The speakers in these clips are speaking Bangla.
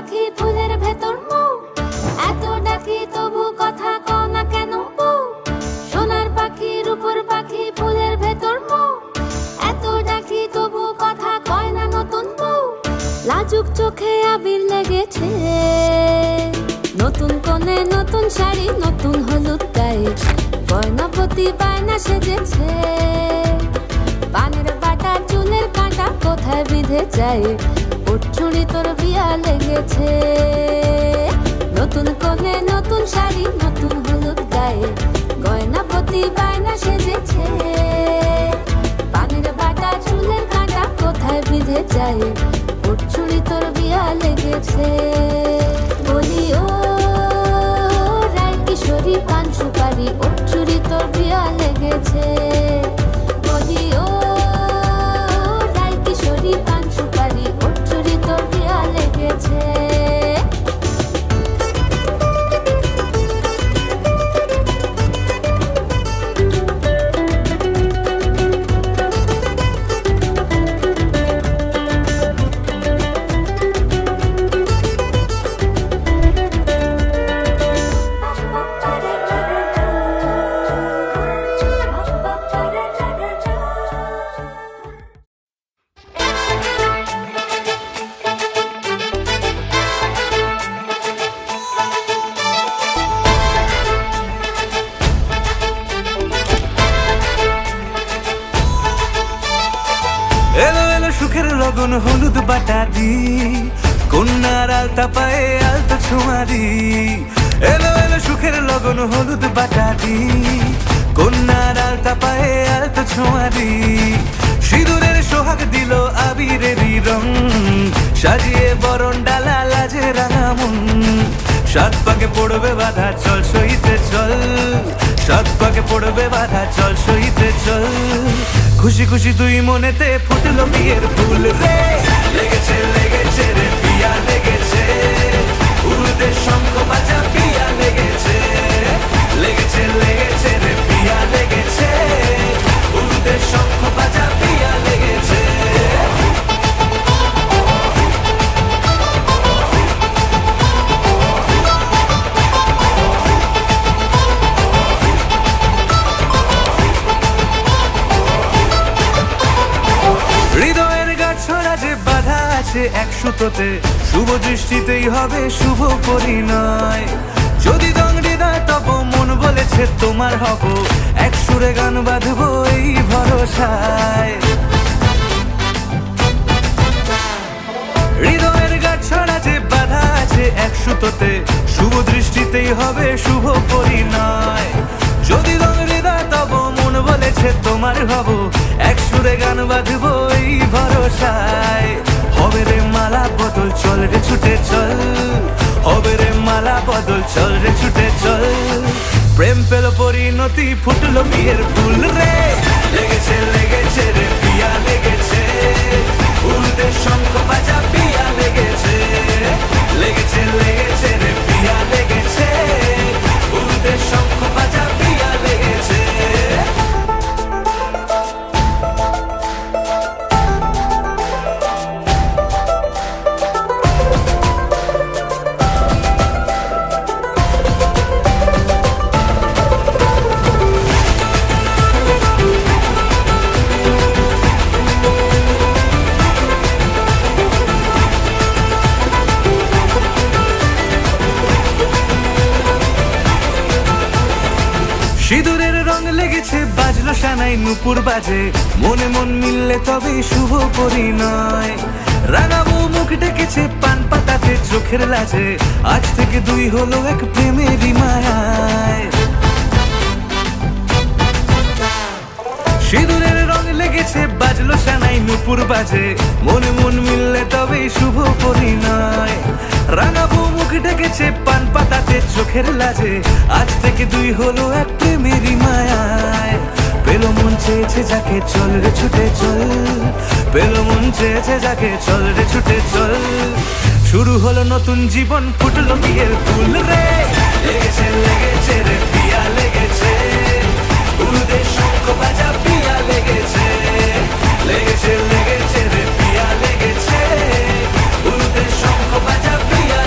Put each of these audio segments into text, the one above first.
পাখি ফুলের ভেতর মৌ, এত ডাকি তবু কথা কও না কেন বউ। সোনার পাখি রূপোর পাখি ফুলের ভেতর মৌ, এত ডাকি তবু কথা কয় না নতুন বউ। লাজুক চোখে আবির লেগেছে, নতুন কোণে নতুন শাড়ি নতুন হলুদ গায়ে, গয়নাপতি বায়না সেজেছে। পানের বাটা চুলের কাঁটা কোথায় বিঁধে যায়, ওর চুড়ি তোর বিয়া লেগেছে। নতুন কোণে নতুন শাড়ি নতুন হলুদ গায়ে, গয়নাপতি বায়না সেজেছে। পানের বাটা চুলের কাঁটা কোথায় বিঁধে যায়, ওর চুড়ি তোর বিয়া লেগেছে। বলি ও রায় কিশোরী পান সুপারি, ওর চুড়ি তোর বিয়া লেগেছে। বলি ও রায় কিশোরী পান সুপারি, ওর চুড়ি তোর বিয়া লেগেছে। এলো এলো সুখের লগন হলুদ বাটা দি, কন্যার আলতা পায়ে আলতা ছোঁয়া দি। এলো এলো সুখের লগন হলুদ বাটা দি, কন্যার আলতা পায়ে আলতা ছোঁয়া দি। সিঁদুরের সোহাগ দিল আবিরেরই রং, সাজিয়ে বরণ ডালা লাজে রাঙা মন। সাত পাকে পড়বে বাধা চল সইতে চল, সাত পাকে পড়বে বাধা চল সইতে চল। খুশি খুশি দুই মনেতে ফুটলো বিয়ের ফুল রে, লেগেছে লেগেছে রে পিয়া লেগেছে। উড়তে শঙ্খ বাজা পিয়া লেগেছে, লেগেছে লেগেছে রে পিয়া লেগেছে। উড়তে শঙ্খ বাজা পিয়া লেগেছে। হৃদয়ের গাছড়া যে বাধা আছে এক সুতোতে, শুভ দৃষ্টিতেই হবে শুভ পরিণয়। যদি দংড়ি দেয় তব মন বলেছে তোমার হব, এক সুরে গান বাঁধবো এই ভরসায়। হৃদয়ের গাছড়া যে বাধা আছে এক সুতোতে, শুভ দৃষ্টিতেই হবে শুভ পরিণয়। যদি দংড়ি দেয় তব মন বলেছে তোমার হব, এক সুরে গান বাঁধবো এই ভরসায়। হবে রে মালা বদল চল রে ছুটে চল, হবে রে মালা বদল চল রে ছুটে চল। প্রেম পেল পরিণতি ফুটলো বিয়ের ফুল রে, লেগেছে লেগেছে রে পিয়া লেগেছে। উড়তে শঙ্খ বাজা পিয়া লেগেছে, লেগেছে লেগেছে রে পিয়া লেগেছে। উড়তে শঙ্খ বাজা পিয়া লেগেছে। সিঁদুরের রং লেগেছে বাজলো সানাই নুপুর বাজে, মনে মন মিললে তবে শুভ পরিণয়। রাঙাবো মুখ ডেকেছে পান পাতাতে চোখের লাজে, আজ থেকে দুই হলো এক প্রেমেরই মায়ায়। সিঁদুরের রং লেগেছে বাজলো সানাই নুপুর বাজে, মনে মন মিললে তবে শুভ পরিণয়। রাঙাবো মুখ ডেকেছে পান পাতাতে চোখের লাজে, আজ থেকে দুই হলো এক প্রেমেরই মায়ায়। পেলো মন চেয়েছে যাকে চল রে ছুটে চল, পেলো মন চেয়েছে যাকে চল রে ছুটে চল। শুরু হলো নতুন জীবন ফুটলো বিয়ের ফুল রে, লেগেছে লেগেছে রে পিয়া লেগেছে। উড়তে শঙ্খ বাজা পিয়া লেগেছে, লেগেছে লেগেছে রে পিয়া লেগেছে। উড়তে শঙ্খ বাজা পিয়া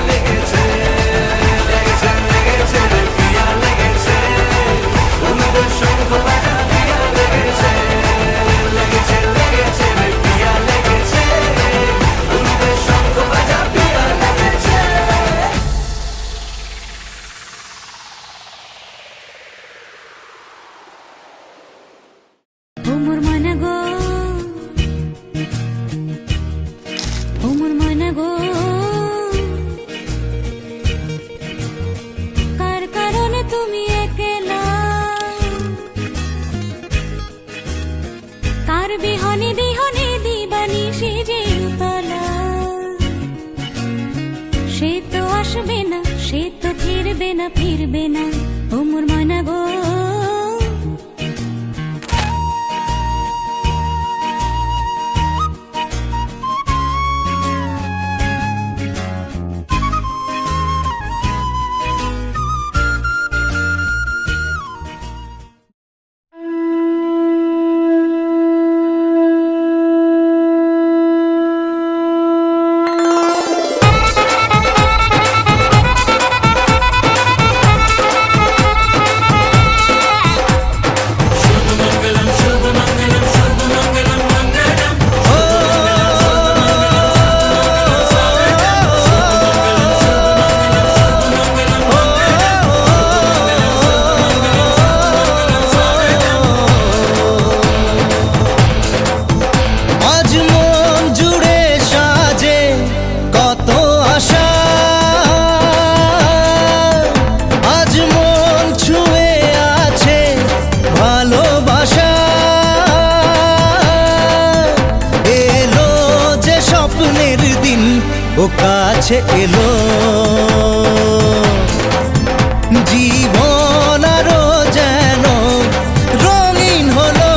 সে তো আসবে না, সে তো ফিরবে না, ফিরবে না, ও মোর ময়না গো। আজ মন জুড়ে সাজে কত আশা, আজ মন ছুঁয়ে আছে ভালোবাসা। এলো যে স্বপ্নের দিন, ও কাছে এলো, জীবন আরো যেন রঙিন হলো।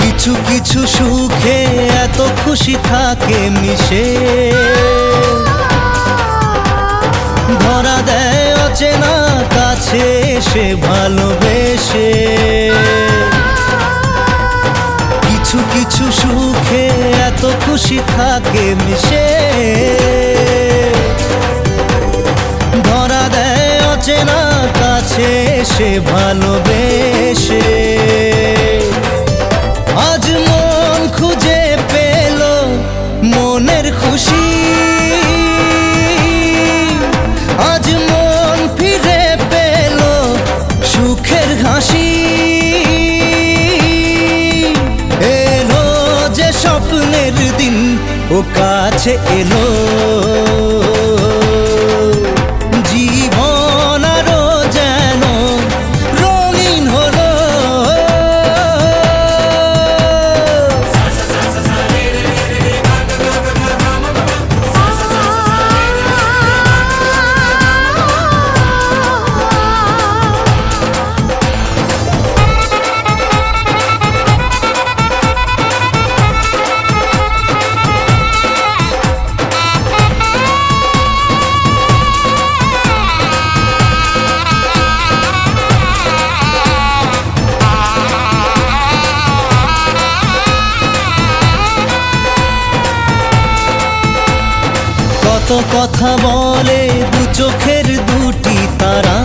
কিছু কিছু সুখে এত খুশি থাকে মিশে, ধরা দেয় অচেনা কাছে এসে ভালোবেসে। কিছু কিছু সুখে এত খুশি থাকে মিশে, ধরা দেয় অচেনা কাছে এসে ভালোবেসে। আজ মন খুঁজে পেল মনের খুশি, আজ মন ফিরে পেল সুখের হাসি। এলো যে স্বপ্নের দিন, ও কাছে এলো, জীবন আরো যেন রঙিন হলো। কত কথা বলে দু চোখের দুটি তারা,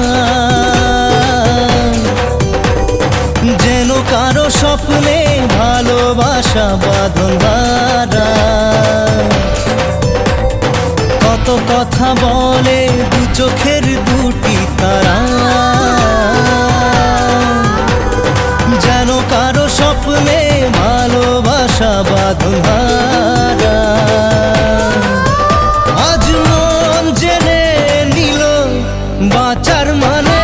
যেন কারো স্বপ্নে ভালোবাসা বাঁধন হারা। কত কথা বলে দু চোখের দুটি তারা, যেন কারো স্বপ্নে ভালোবাসা বাঁধন হারা। আজ মন জেনে নিল বাঁচার মানে।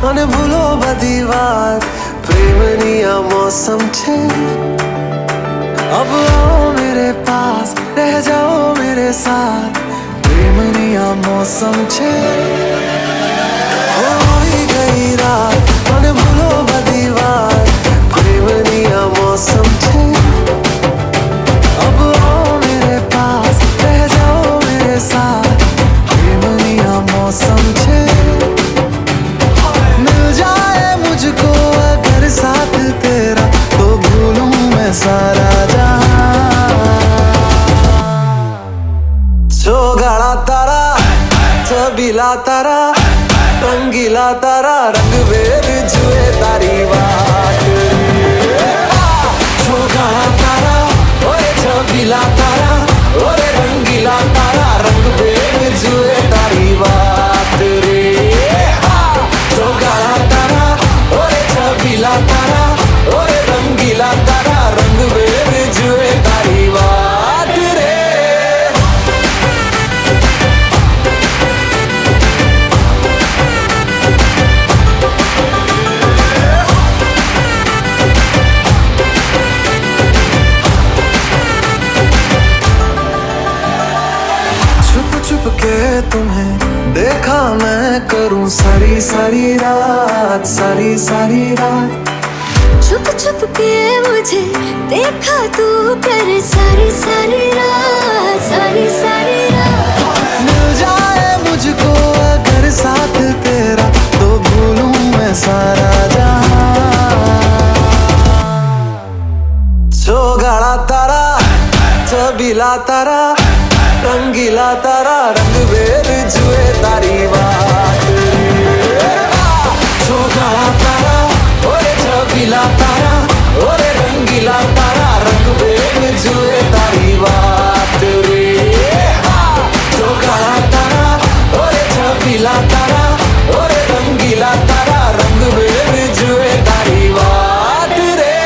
મને ભૂલો બધી વાત પ્રેમની આ મૌસમ છે अब आओ मेरे पास रह जाओ मेरे साथ प्रेमनी आ मौसम छे होई गई रात મને ભૂલો બધી વાત પ્રેમની આ मौसम छे अब आओ मेरे पास रह जाओ मेरे साथ प्रेमनी आ मौसम छे मिल जाए मुझको अगर साथ तेरा तो भूलूं मैं सारा गाड़ा तारा छबीला तारा रंगीला तारा रंग वेर जुए तारी बात गाड़ा तारा ओए छबीला तारा ओरे रंगीला तारा रंग वेर जुए तारी बात रे गाड़ा तारा ओरे छबीला तारा ओरे रंगीला तारा रंग वेर जुए तारी बात रे छुप के तुम्हें देखा मैं करूं सारी सारी रात सारी सारी रात छुप छुप के मुझे देखा तू कर सारी सारी रात सारी सारी रात मिल जाए मुझको अगर साथ तेरा तो भूलूं मैं सारा जहां गाड़ा तारा छबीला तारा रंगीला तारा रंग वेर जुए तारी बात गाड़ा तारा ओरे छबीला तारा ओरे रंगीला तारा रंग वेर जुए तारी बात रे गाड़ा तारा ओरे छबीला तारा ओरे रंगीला तारा रंग वेर जुए तारी बात रे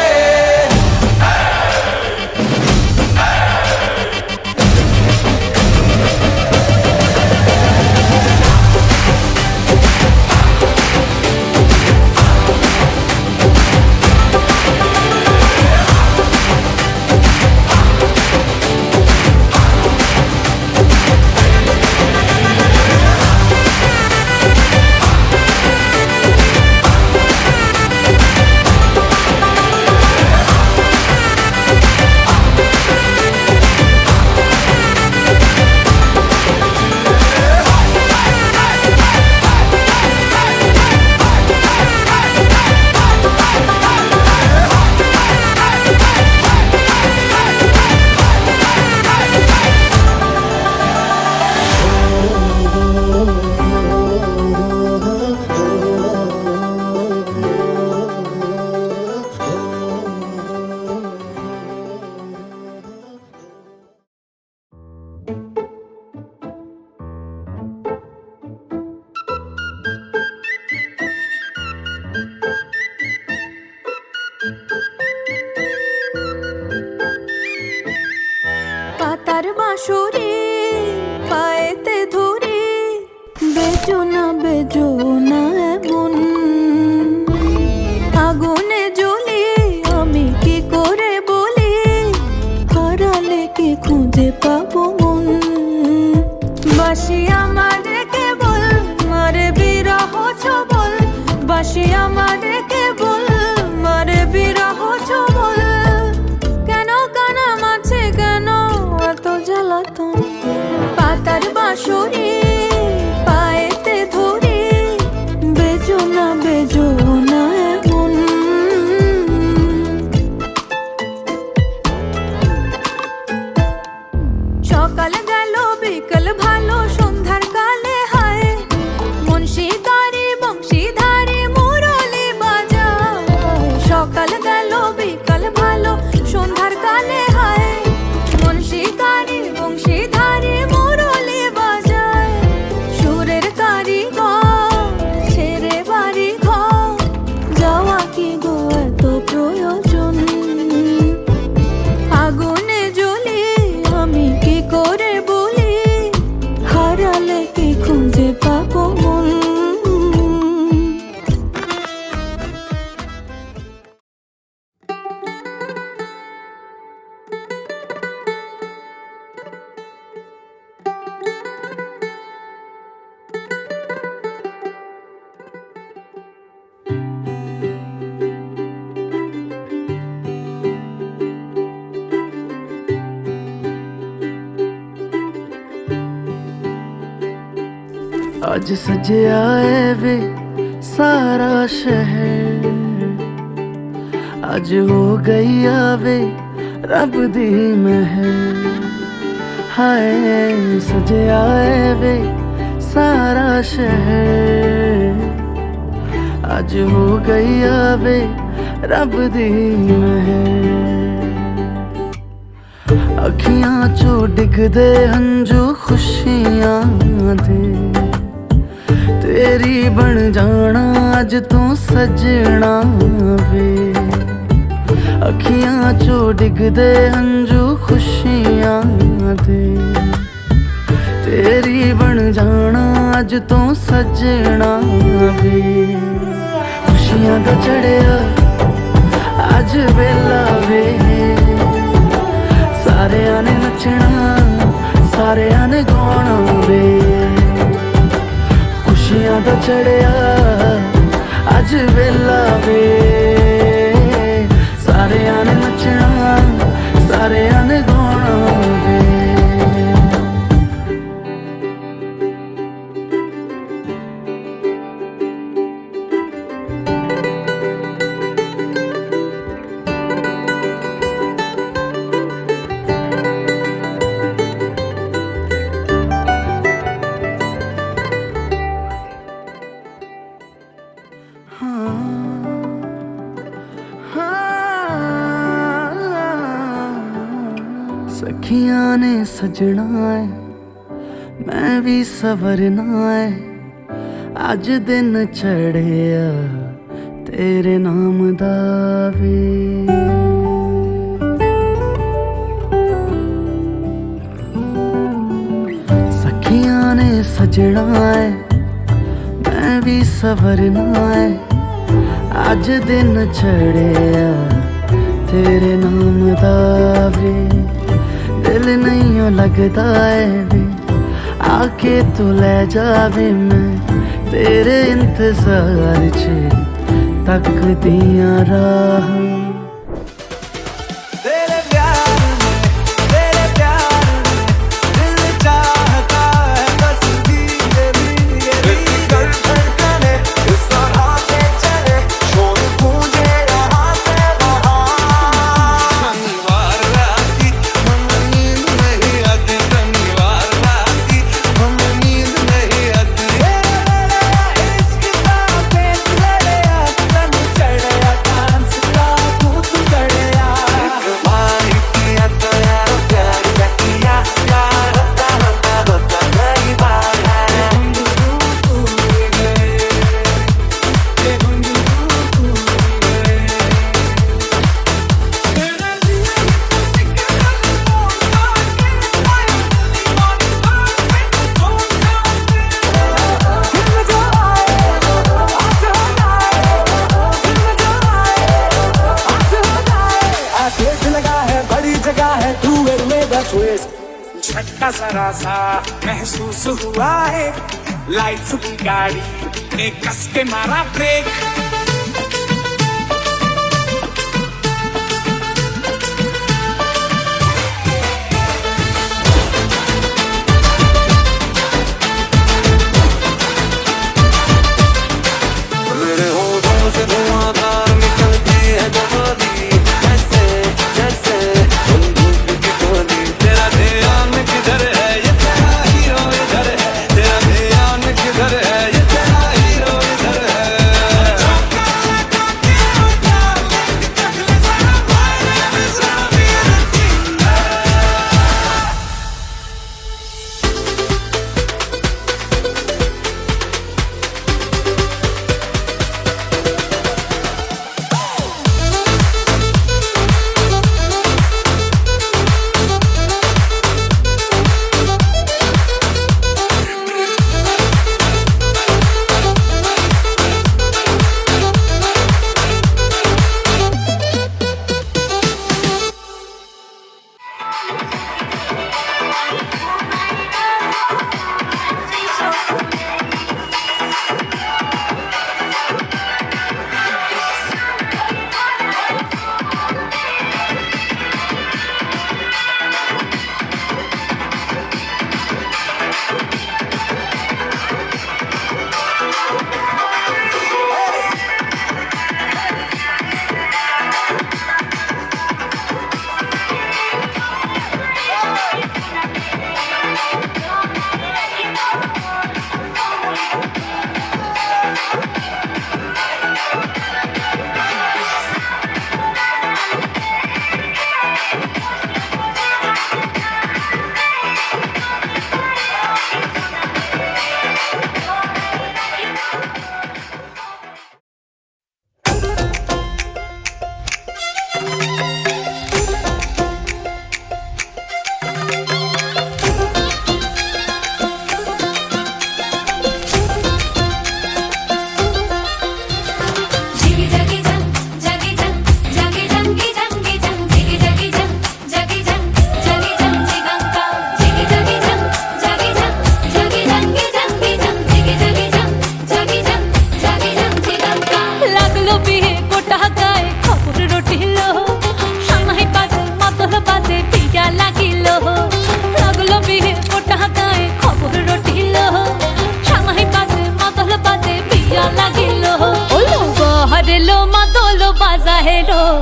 পাতার বাঁশরে পায়েতে ধরে বেজো না এমন আগুনে জ্বলে আমি কি করে বলি হারালে কি খুঁজে পাবো মন বাসি আমারে কেবল মারে বিরহ ছবল বাসি আমারে কেবল মারে বিরহ ছবল কেন কানা মাছে কেন এত জ্বালাতন পাতার বাঁশরে পায়েতে ধরে বেজো না এমন সকাল গেল বিকেল ভালো সন্ধ্যার কালে হায় মুন্সিদারি বংশীধারি মুরলি বাজায় সকাল গেল বিকেল ভালো সন্ধ্যার কালে হায় মুন্সিদারি বংশীধারি মুরলি বাজায় ਅੱਜ ਸਜਿਆ ਏ ਵੇ ਸਾਰਾ ਸ਼ਹਿਰ, ਅੱਜ ਹੋ ਗਈ ਆਵੇ ਰੱਬ ਦੀ ਮਹਿਰ। ਹਾਏ ਸਜਿਆ ਏ ਵੇ ਸਾਰਾ ਸ਼ਹਿਰ, ਅੱਜ ਹੋ ਗਈ ਆਵੇ ਰੱਬ ਦੀ ਮਹਿਰ। ਅੱਖੀਆਂ ਚੋਂ ਡਿੱਗਦੇ ਹੰਝੂ ਖੁਸ਼ੀਆਂ ਦੇ, तेरी बन जाना अज तू सजना वे। अखियां चो डिगदे हंजू खुशियां दे, तेरी बन जाना अज तू सजना वे। खुशियां दा चढ़िया अज वेला वे, सारियां ने नचना सारियां ने गाना वे। खुशियां दा चढ़िया अज वेला वे, सारियां ने नचना सारियां ने गाना वे। सखियां ने सजना है मैं भी सवरना है, अज दिन चढ़िया तेरे नाम दा वे। सखियां ने सजना है मैं भी सवरना है, अज दिन चढ़िया तेरे नाम दा वे। दिल नहीं लगता है वे आके तू ले जावे, मैं तेरे इंतजार च तकदियां राह। तेरे प्यार में दिल चाहता है बस धीरे धीरे धड़कने इस तरह से चले, शोर गूंजे यहाँ से वहाँ। शनिवार राती हम नींद नहीं आती, शनिवार राती हम नींद नहीं आती। इश्क का पेट लड़या तन चढ़या डांस का भूत चढ़या। मारी किया तो यार प्यार का किया, यार होता होता होता कई बार है। भूल गए ये भूल गए तेरे लिए सिकरा लगा है बड़ी जगह है तू मेरा ट्विस्ट। झटका जरा सा महसूस हुआ है, लाइफ की गाड़ी ने कस के मारा ब्रेक। मेरे होठों से धुआंधार निकलती है गोली, जैसे जैसे बंदूक की गोली। तेरा ध्यान किधर है ये तेरा हीरो इधर है, तेरा ध्यान किधर है ये तेरा हीरो इधर है।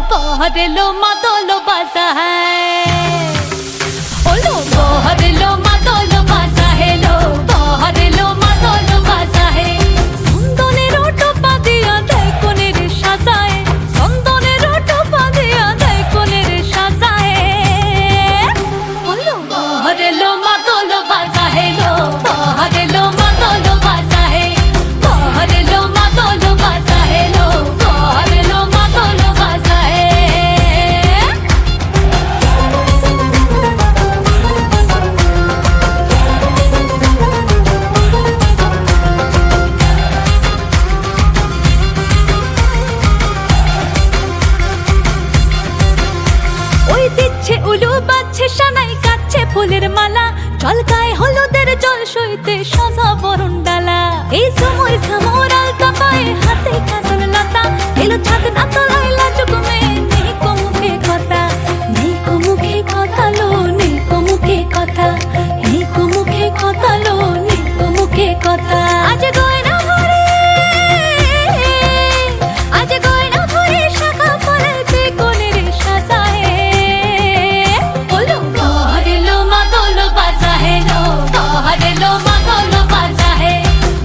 बहरेलो मादोलो बाजा है ओलो बहरेलो मादोलो बाजा है लो बहरेलो मादोलो बाजा है संदনের টোপা দিয়া দেয় কোনের সাজায় संदনের টোপা দিয়া দেয় কোনের সাজায় ওলো বহরেলো মাদোলো বাজা है लो बहरेलो मादोलो बाजा है बहरेलो मादोलो बाजा है लो बहरेलो मादोलो बाजा है ওই দিচ্ছে উলু বাজছে সানাই কাচ্ছে ফুলের মালা জল গায়ে হলুদের জল সইতে সাজা বরণ ডালা এই সময় সামর আলতা পায়ে হাতে কাজল লতা এলো ছাদ না তলায় লাজুক মেয়ে নেই মুখে কথা নেই মুখে কথা লো নেই মুখে কথা নেই মুখে কথা লো নেই মুখে কথা আজ গয়না ভরে আজ গয়না ভরে শাখা পড়াতে কোনের সাজায় ওলো বহরেলো মাদোলো বাজা হে লো বহরেলো মাদোলো বাজা হে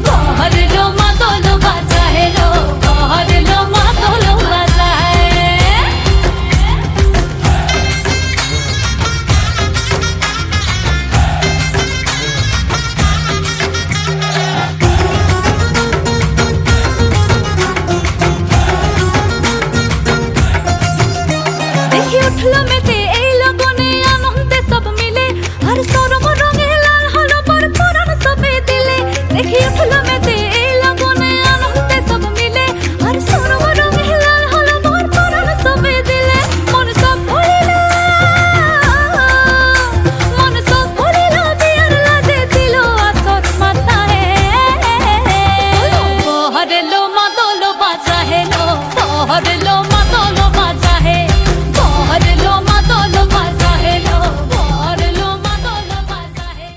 বহরেলো মাদোলো বাজা হে লো বহরেলো মাদোলো বাজা হে দেখি উঠলো মেতে এই লগনে আনন্দে সব মিলে আর সরম রঙে লাল হলো পর পরাণ সবে দিলে দেখি উঠলো মেতে এই লগনে আনন্দে সব মিলে আর সরম রঙে লাল হলো পর পরাণ সবে দিলে মন সব ভরিল বিয়ার লাজে দিল আসর মাথায় বহরেলো মাদোলো বাজা হে লো বহরেলো মাদোলো বাজা হে বহরেলো মাদোলো বাজা হে লো বহরেলো মাদোলো বাজা হে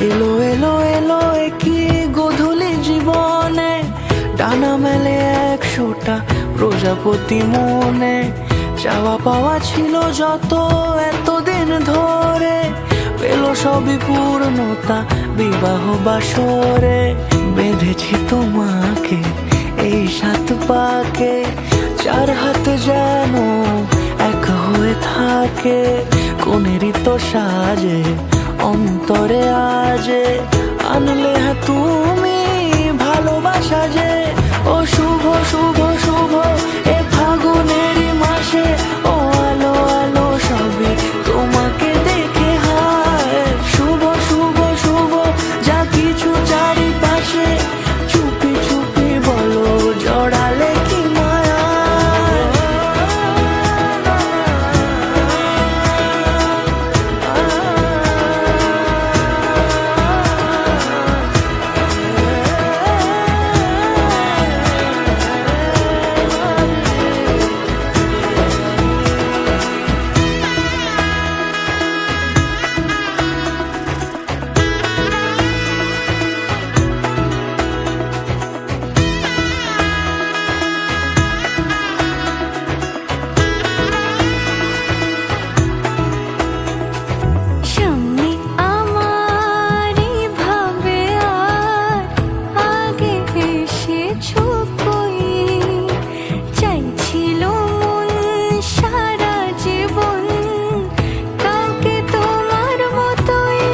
এলো এলো এলো কি গোধূলি জীবনে ডানা মেলে 100টা প্রজাপতি মনে চাওয়া পাওয়া ছিল যত এতদিন ধরে পেল সবই পূর্ণতা বিবাহ বাসরে বেঁধেছি তোমাকে এই সাত পাকে চার হাত যেন এক হয়ে থাকে, কোনেরই তো সাজে অন্তরে আজে আনলে তুমি ভালোবাসা যে। ও শুভ শুভ শুভ এ ফাগুনেরই মাসে, ও আলো আলো সবই তোমাকে দেখে হায়। শুভ শুভ শুভ যা কিছু চারিপাশে, চুপি চুপি বলো জড়ালে কি মায়া। সামনে আমার ভাবে আর আগে এসেছো কই, চাইছিল মন সারা জীবন কাউকে তোমার মতোই।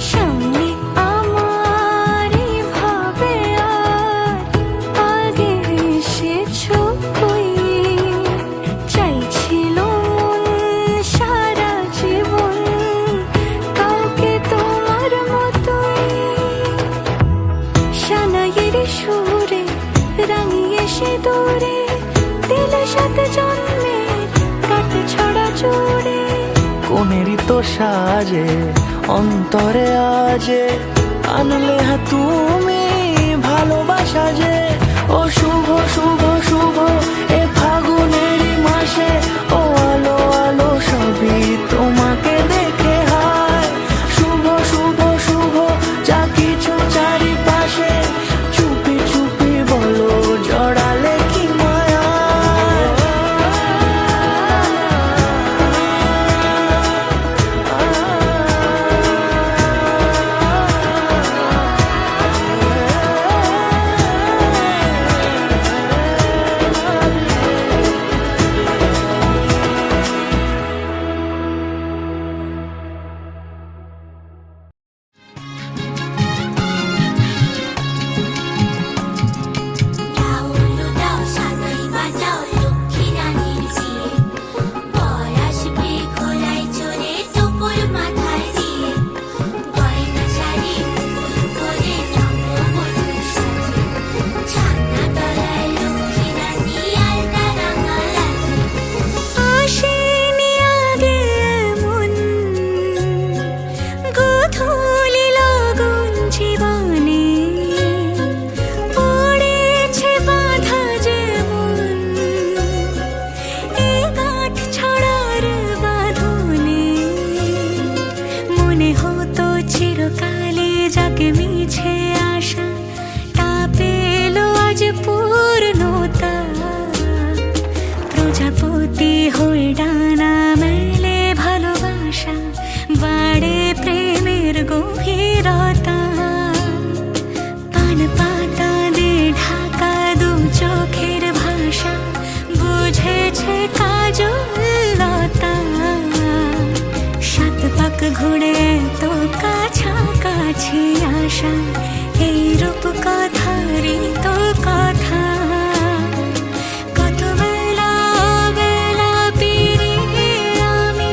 সামনে আমার ভাবে আর আগে এসেছো কই, চাইছিল মন সারা জীবন কাউকে তোমার মতোই। সানাইয়ের সুরে রাঙিয়ে সে দূরে দিলে সাত জন্মের কাট ছড়া জোরে। কোনেরই তো সাজে অন্তরে আজে আনলে তুমি ভালোবাসা যে। ও শুভ শুভ শুভ এ ফাগুনেরই মাসে, ও আলো আলো সবই তোমাকে দেখে হায়। শুভ শুভ শুভ যা কিছু চারিপাশে, চুপি চুপি বলো জড়ালে কি মায়া। দাও দাও সানাই বাজাও লক্ষ্মী রানীর জিয়ে, বর আসবে ঘোড়ায় চড়ে টুকুর মাথায় দিয়ে, গয়না শাড়ি মুকুট পরে নববধূর সাজে, ছান্না তলায় লক্ষ্মী রানী আলতা রাঙা লাজে। আসেনি আগে এমন গোধূলি লগন জীবনে, পড়েছে বাধা যেমন এ গাঁঠ ছড়ার বাঁধনে। মনে হতো চিরকালে যাকে মিছে আশা, তা পেল আজ পূর্ণতা। প্রজাপতি হয়ে ডানা মেলে ভালোবাসা, বাড়ে প্রেমের গভীরতা। পান পাতা দিয়ে ঢাকা দু চোখের ভাষা, বুঝেছে কাজলতা। সাত পাক ঘুরে তো কাছাকাছি আসা, এই রূপ কথারই তো কথা। কত বেলা বেলা পেরিয়ে আমি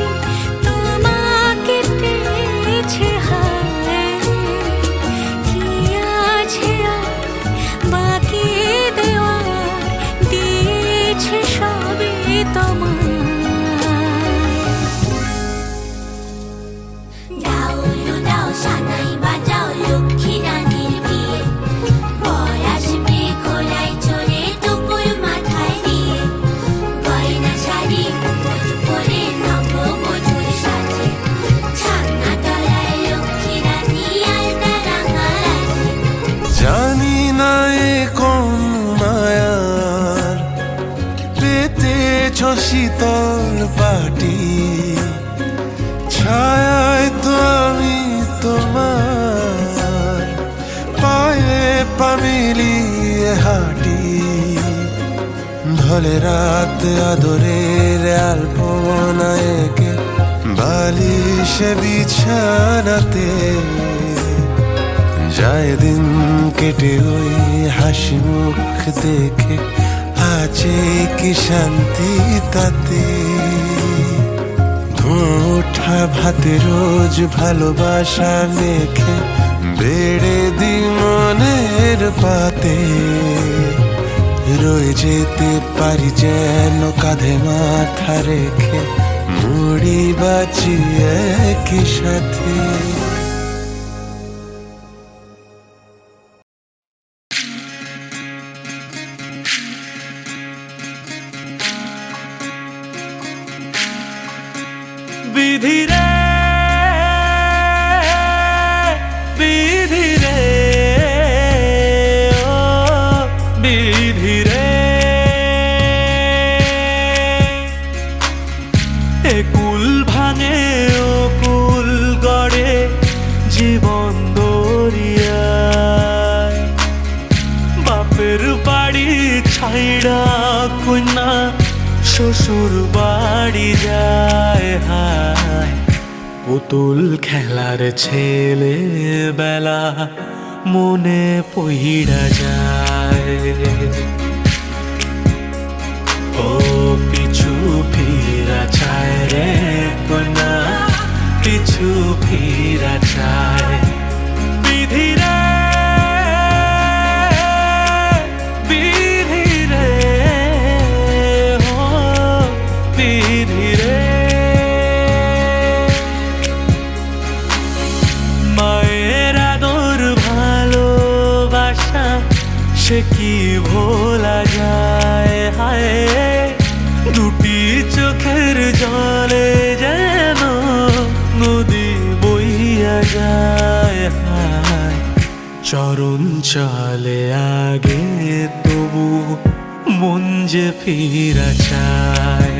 তোমাকে পেয়েছি হায়, কি আছে আর বাকি দেওয়ার, দিয়েছে সবই তোমার। দাও দাও সানাই বাজাও লক্ষ্মী রানীর বিয়ে, বর আসবে ঘোড়ায় চড়ে টুকুর মাথায় দিয়ে, গয়না শাড়ি মুকুট পরে নববধূর সাজে, ছান্না তলায় লক্ষ্মী রানী আলতা রাঙা লাজে। জানি না এ কোন মায়ার পেতেছ শীতল পাটি, ছায়ায় তো আমি তোমার পায়ে পা মিলিয়ে হলে রাত আদরের আলপনা এঁকে বালিশে বিছানাতে যায় দিন কেটে ওই হাসি মুখ দেখে আছে কি শান্তি তাতে ওঠা ভাতে রোজ ভালোবাসা মেখে বেড়ে দি মনের পাতে রয়ে যেতে পারি যেন কাঁধে মাথা রেখে মুড়ি বাঁচি একই সাথে। বিধি রে বিধি রে ও বিধি রে, এ কুল ভাঙে ও কুল গড়ে জীবন দরিয়ায়, বাপের বাড়ি ছাইড়া কন্যা শ্বশুর বাড়ি যায় হায়, পুতুল খেলার ছেলে বেলা মনে পইড়া যায়, ও পিছু ফিরা চায় রে কন্যা পিছু ফিরা চায়। বিধি রে বিধি রে ও বিধি রে, মায়ের আদর ভালোবাসা সে কি ভোলা যায় হায়, দুটি চোখের জলে যেন নদী বইয়া যায় হায়, চরণ চলে আগে তবু মন যে ফিরা চায়,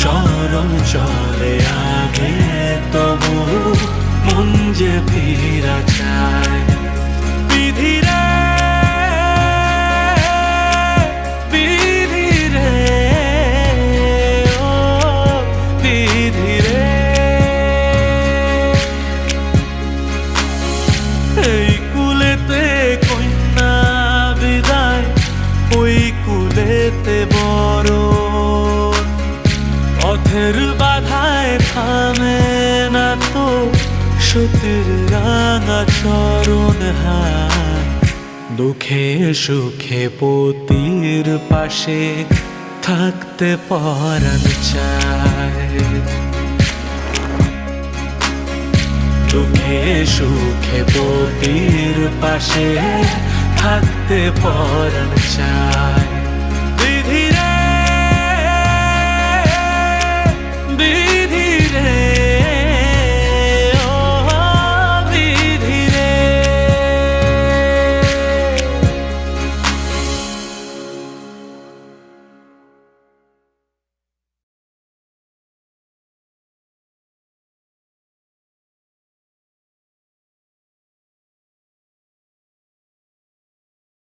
চরণ চলে আগে তবু মন যে ফিরা চায়। বিধি রে বিধি রে ও বিধি রে, এই কুলেতে কন্যা বিদায় ওই কুলেতে বড়, পথের বাধায় থামে না তো সতীর রাঙা চরণ হায়, দুঃখে সুখে পতির পাশে থাকতে পরাণ চায়, দুঃখে সুখে পতির পাশে থাকতে পরাণ চায়।